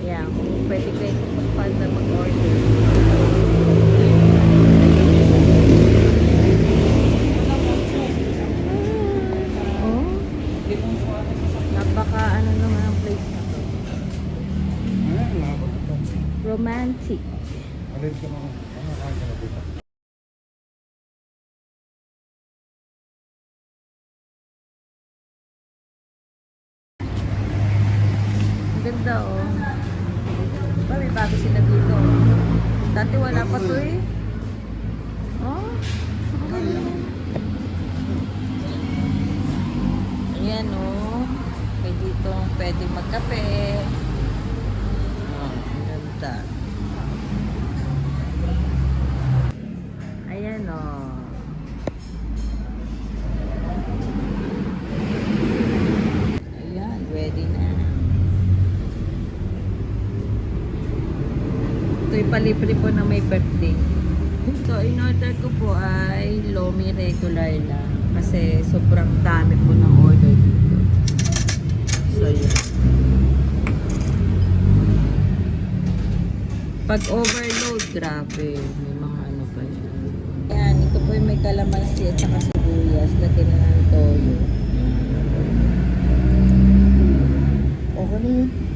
Yan, kung pwede kayo mag-panda mag-order. Oh, napaka ano naman ang place na to. Romantic. Ang ganda oh. May bago sila dito. Dati wala pa to eh. Oh, ang galing. Ayan oh. May dito pwede magkape. Oh, ang ganda. Ayan oh. Ayan, ready na. Ito'y palibre po na may birthday. So, in order ko po ay lomi regular lang. Kasi sobrang dami po ng order dito. So, yun. Pag overload, grabe. May mga ano pa yan. Ayan, ito po yung may kalamansi at saka sibuyas. Lagyan na ng toyo. Okay na yun.